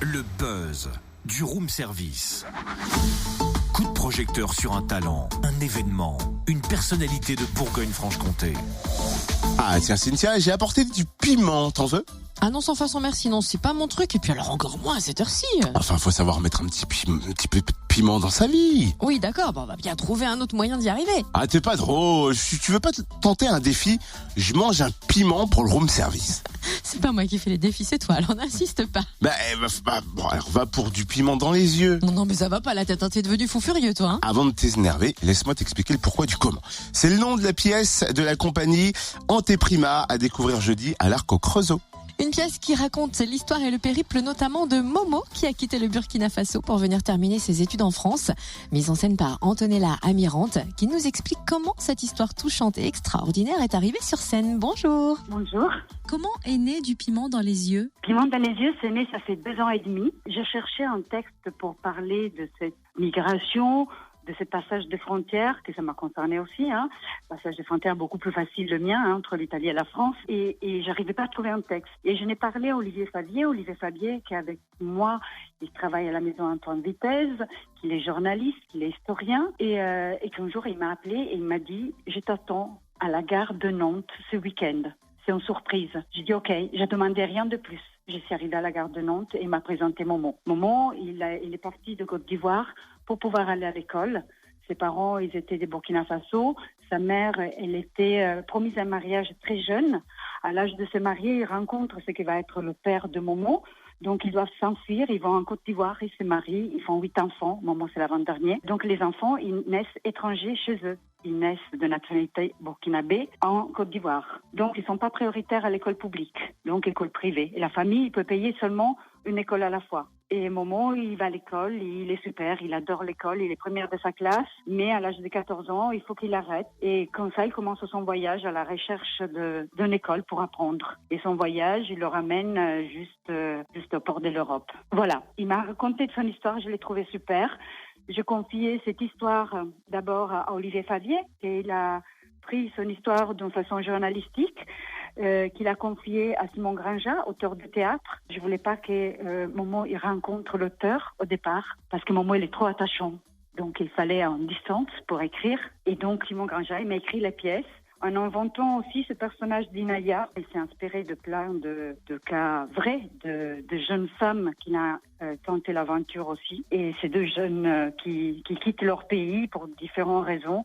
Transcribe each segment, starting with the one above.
Le buzz du room service. Coup de projecteur sur un talent, un événement, une personnalité de Bourgogne-Franche-Comté. Ah tiens Cynthia, j'ai apporté du piment, t'en veux ? Ah non, sans façon merci, non, c'est pas mon truc. Et puis alors encore moins à cette heure-ci. Enfin, faut savoir mettre un petit peu de piment dans sa vie. Oui, d'accord, on va bien trouver un autre moyen d'y arriver. Ah, t'es pas drôle. Tu veux pas tenter un défi ? Je mange un piment pour le room service. C'est pas moi qui fais les défis, c'est toi, alors n'insiste pas. Bon, alors va pour du piment dans les yeux. Non, mais ça va pas la tête, hein, t'es devenu fou furieux, toi. Hein. Avant de t'énerver, laisse-moi t'expliquer le pourquoi du comment. C'est le nom de la pièce de la compagnie Anteprima à découvrir jeudi à l'Arc au Creusot. Une pièce qui raconte l'histoire et le périple notamment de Momo qui a quitté le Burkina Faso pour venir terminer ses études en France. Mise en scène par Antonella Amirante qui nous explique comment cette histoire touchante et extraordinaire est arrivée sur scène. Bonjour. Bonjour. Comment est né Du piment dans les yeux ? Piment dans les yeux, c'est né, ça fait 2 ans et demi. Je cherchais un texte pour parler de cette migration, de ce passage de frontières, que ça m'a concerné aussi, passage de frontières beaucoup plus facile le mien, entre l'Italie et la France, et j'arrivais pas à trouver un texte. Et je n'ai parlé à Olivier Fabier qui est avec moi, il travaille à la maison Antoine Vitesse, qu'il est journaliste, qu'il est historien, et qu'un jour il m'a appelé et il m'a dit « Je t'attends à la gare de Nantes ce week-end ». C'est une surprise. J'ai dit ok, je demandais rien de plus. Je suis arrivée à la gare de Nantes et il m'a présenté Momo. Momo, il est parti de Côte d'Ivoire pour pouvoir aller à l'école. Ses parents, ils étaient des Burkina Faso. Sa mère, elle était promise à un mariage très jeune. À l'âge de se marier, il rencontre ce qui va être le père de Momo. Donc, ils doivent s'enfuir, ils vont en Côte d'Ivoire, ils se marient, ils font 8 enfants. Momo, c'est l'avant-dernier. Donc, les enfants, ils naissent étrangers chez eux. Ils naissent de nationalité burkinabé en Côte d'Ivoire. Donc, ils ne sont pas prioritaires à l'école publique, donc école privée. Et la famille, il peut payer seulement une école à la fois. Et Momo, il va à l'école, il est super, il adore l'école, il est première de sa classe, mais à l'âge de 14 ans, il faut qu'il arrête. Et comme ça, il commence son voyage à la recherche d'une école pour apprendre. Et son voyage, il le ramène juste au port de l'Europe. Voilà, il m'a raconté de son histoire, je l'ai trouvé super. Je confiais cette histoire d'abord à Olivier Fabier, et il a pris son histoire d'une façon journalistique, qu'il a confiée à Simon Granja, auteur de théâtre. Je voulais pas que Momo il rencontre l'auteur au départ, parce que Momo il est trop attachant. Donc il fallait en distance pour écrire. Et donc Simon Granja, il m'a écrit les pièces. En inventant aussi ce personnage d'Inaya, il s'est inspiré de plein de cas vrais, de jeunes femmes qui ont tenté l'aventure aussi. Et ces 2 jeunes qui quittent leur pays pour différentes raisons,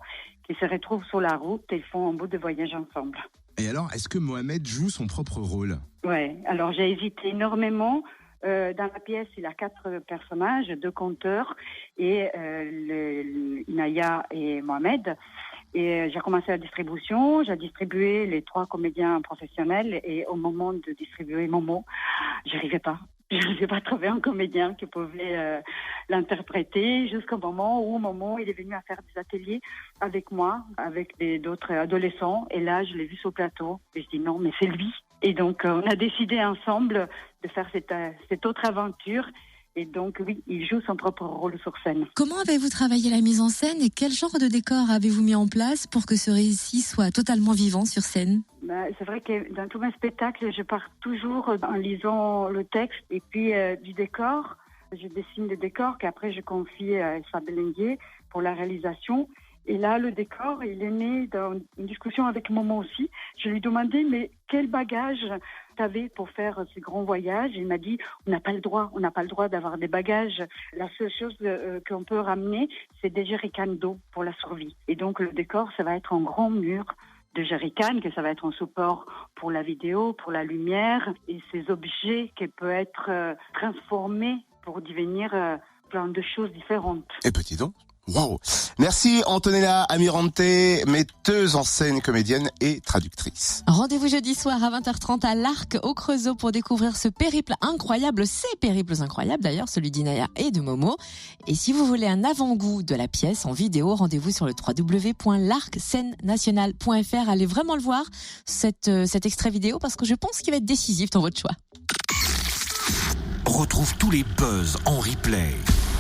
qui se retrouvent sur la route et font un bout de voyage ensemble. Et alors, est-ce que Mohamed joue son propre rôle ? Ouais, alors j'ai hésité énormément. Dans la pièce, il a 4 personnages, 2 conteurs, et Inaya et Mohamed. Et j'ai commencé la distribution, j'ai distribué les 3 comédiens professionnels, et au moment de distribuer Momo, j'arrivais pas. Je n'arrivais pas à trouver un comédien qui pouvait l'interpréter jusqu'au moment où Momo il est venu à faire des ateliers avec moi, avec d'autres adolescents. Et là, je l'ai vu sur le plateau. Et je dis non, mais c'est lui. Et donc, on a décidé ensemble de faire cette autre aventure. Et donc, oui, il joue son propre rôle sur scène. Comment avez-vous travaillé la mise en scène et quel genre de décor avez-vous mis en place pour que ce récit soit totalement vivant sur scène ? C'est vrai que dans tous mes spectacles, je pars toujours en lisant le texte et puis du décor. Je dessine des décors qu'après je confie à Elsa Belenguier pour la réalisation. Et là, le décor, il est né dans une discussion avec Momo aussi. Je lui demandais, mais quel bagage t'avais pour faire ce grand voyage ? Il m'a dit, on n'a pas le droit d'avoir des bagages. La seule chose qu'on peut ramener, c'est des jerrycans d'eau pour la survie. Et donc, le décor, ça va être un grand mur de jerrycans, que ça va être un support pour la vidéo, pour la lumière, et ces objets qui peuvent être transformés pour devenir plein de choses différentes. Et petit donc. Wow. Merci Antonella Amirante, metteuse en scène, comédienne et traductrice. Rendez-vous jeudi soir à 20h30 à l'Arc au Creusot pour découvrir ce périple incroyable, ces périples incroyables d'ailleurs, celui d'Inaya et de Momo. Et si vous voulez un avant-goût de la pièce en vidéo, rendez-vous sur le www.larcscenenationale.fr. Allez vraiment le voir, cet extrait vidéo, parce que je pense qu'il va être décisif dans votre choix. Retrouve tous les buzz en replay.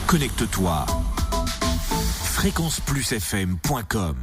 Connecte-toi. fréquenceplusfm.com